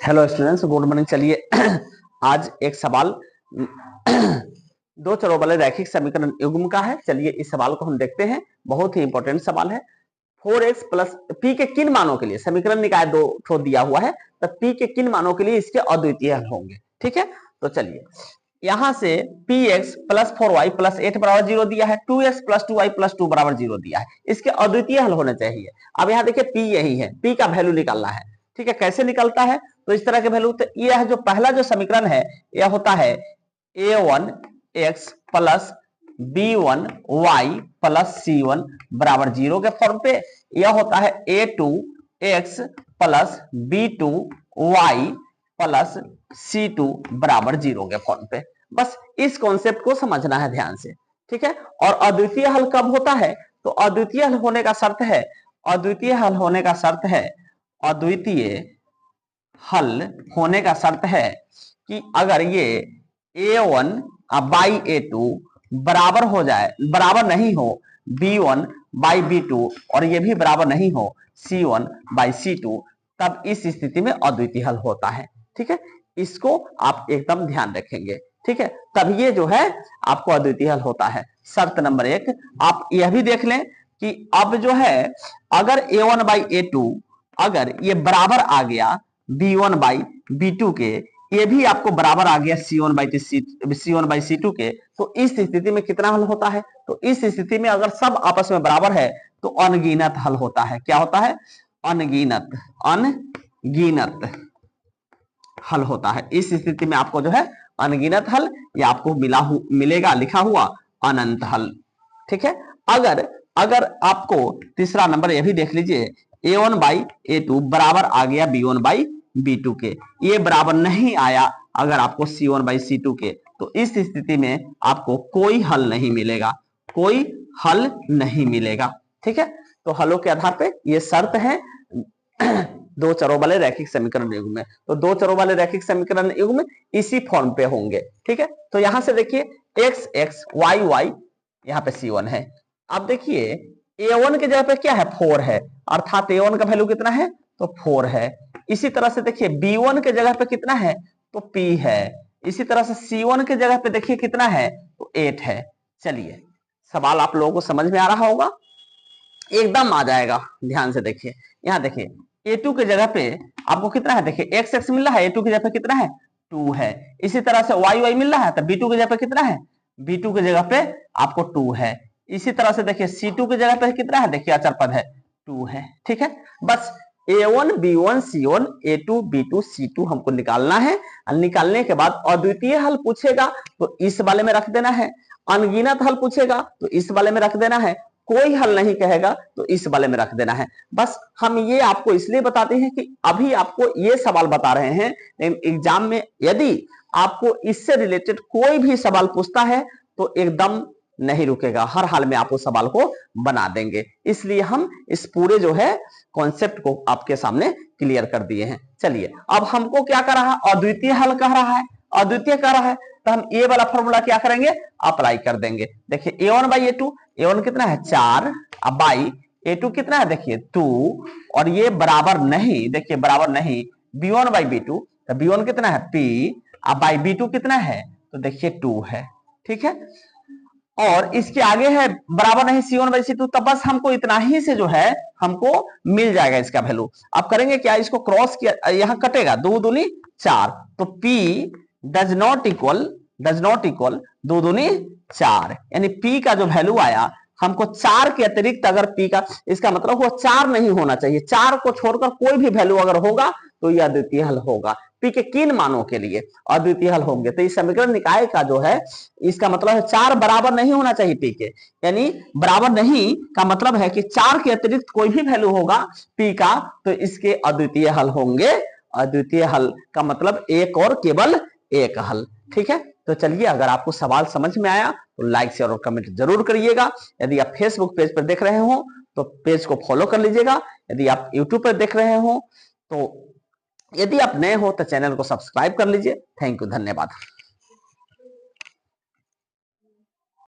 Hello students, good morning. चलिए आज एक सवाल दो चरों वाले रैखिक समीकरण युग्म का है। चलिए इस सवाल को हम देखते हैं, बहुत ही इंपॉर्टेंट सवाल है। 4x प्लस पी के किन मानों के लिए समीकरण निकाय दो ठो दिया हुआ है, तो पी के किन मानों के लिए इसके अद्वितीय हल होंगे। ठीक है, तो चलिए यहां से px प्लस 4y प्लस 8 बराबर 0 दिया है, 2x प्लस 2y प्लस 2 बराबर 0 दिया है। इसके अद्वितीय हल होने चाहिए। अब यहाँ देखिए p यही है, p का वैल्यू निकालना है। ठीक है, कैसे निकलता है तो इस तरह के वैल्यू, तो यह जो पहला जो समीकरण है यह होता है a1x plus b1y plus c1 बराबर 0 के फॉर्म पे। यह होता है a2x plus b2y plus c2 बराबर 0 के फॉर्म पे। बस इस कॉन्सेप्ट को समझना है ध्यान से। ठीक है, और अद्वितीय हल कब होता है, तो अद्वितीय हल होने का शर्त है, अद्वितीय हल होने का शर्त है, अद्वितीय हल होने का शर्त है कि अगर ये a1 बाई a2 बराबर हो जाए, बराबर नहीं हो b1 बाई b2 और ये भी बराबर नहीं हो c1 बाई c2, तब इस स्थिति में अद्वितीय हल होता है। ठीक है, इसको आप एकदम ध्यान रखेंगे। ठीक है, तब ये जो है आपको अद्वितीय हल होता है। शर्त नंबर 1 आप यह भी देख लें कि अब जो है अगर a1 बाई a2 अगर ये बराबर आ गया b1 बाई b2 के, ये भी आपको बराबर आ गया c1 बाई c2 के, तो इस स्थिति में कितना हल होता है, तो इस स्थिति में अगर सब आपस में बराबर है तो अनगिनत हल होता है। क्या होता है, अनगिनत, अनगिनत हल होता है। इस स्थिति में आपको जो है अनगिनत हल या आपको मिलेगा लिखा हुआ अनंत हल। ठीक है, अगर आपको तीसरा नंबर ये भी देख लीजिए, a1 बाई a2 बराबर आ गया b1 बाई b2 के, ये बराबर नहीं आया अगर आपको c1 बाई c2 के, तो इस स्थिति में आपको कोई हल नहीं मिलेगा, कोई हल नहीं मिलेगा। ठीक है, तो हलों के आधार पे ये शर्त है दो चरों वाले रैखिक समीकरण युग्म में। तो दो चरों वाले रैखिक समीकरण युग्म इसी फॉर्म पे होंगे। ठीक है, तो यहां से देखिए x x y y यहाँ पे c1 है। अब देखिए a1 की जगह पे क्या है, 4 है, अर्थात a1 का वैल्यू कितना है, तो 4 है। इसी तरह से देखिए b1 के जगह पे कितना है, तो p है। इसी तरह से c1 के जगह पे देखिए कितना है, तो 8 है। चलिए सवाल आप लोगों को समझ में आ रहा होगा, एकदम आ जाएगा। ध्यान से देखिए, यहाँ देखिए a2 के जगह पे आपको कितना है, देखिए x x मिल रहा है, a2 की जगह पे कितना है, 2 है। इसी तरह से y y मिल रहा है, तो b2 की जगह पे कितना है, b2 की जगह पे आपको 2 है। इसी तरह से देखिए c2 की जगह पे कितना है, देखिए अचर पद है 2 है। ठीक है, बस a1 b1 c1 a2 b2 c2 हमको निकालना है। और निकालने के बाद अद्वितीय हल पूछेगा तो इस वाले में रख देना है, अनगिनत हल पूछेगा तो इस वाले में रख देना है, कोई हल नहीं कहेगा तो इस वाले में रख देना है। बस हम ये आपको इसलिए बताते हैं कि अभी आपको ये सवाल बता रहे हैं, लेकिन एग्जाम में यदि आपको इससे रिलेटेड कोई भी सवाल पूछता है तो एकदम नहीं रुकेगा, हर हाल में आप उस सवाल को बना देंगे। इसलिए हम इस पूरे जो है कॉन्सेप्ट को आपके सामने क्लियर कर दिए हैं। चलिए अब हमको क्या कर रहा है, अद्वितीय हल कह रहा है, अद्वितीय कह रहा है, तो हम ये वाला फॉर्मूला क्या करेंगे, अप्लाई कर देंगे। देखिए a1 बाई a2, a1 कितना है 4, अब बाई a2 कितना है, देखिए 2, और ये बराबर नहीं, देखिए बराबर नहीं b1 बाई b2, तो b1 कितना है p, अब बाई b2 कितना है, तो देखिए 2 है। ठीक है, और इसके आगे है बराबर नहीं c1 बाई c2, तब बस हमको इतना ही से जो है हमको मिल जाएगा इसका वैल्यू। अब करेंगे क्या, इसको क्रॉस किया, यहां कटेगा 2 दूनी 4, तो p डज नॉट इक्वल 2 दूनी 4, यानी p का जो वैल्यू आया हमको 4 के अतिरिक्त अगर p का, इसका मतलब वो 4 नहीं होना चाहिए, 4 को छोड़कर कोई भी वैल्यू अगर होगा तो यह अद्वितीय हल होगा। p के किन मानों के लिए अद्वितीय हल होंगे, तो इस समीकरण निकाय का जो है इसका मतलब है 4 बराबर नहीं होना चाहिए p के, यानी बराबर नहीं का मतलब है कि 4 के अतिरिक्त कोई भी वैल्यू होगा p का तो इसके अद्वितीय हल होंगे। अद्वितीय हल का मतलब एक और केवल एक हल। ठीक है, तो चलिए अगर आपको सवाल समझ में आया तो लाइक शेयर और कमेंट जरूर करिएगा। यदि आप फेसबुक पेज पर देख रहे हो तो पेज को फॉलो कर लीजिएगा, यदि आप यूट्यूब पर देख रहे हो तो यदि आप नए हो तो चैनल को सब्सक्राइब कर लीजिए। थैंक यू, धन्यवाद।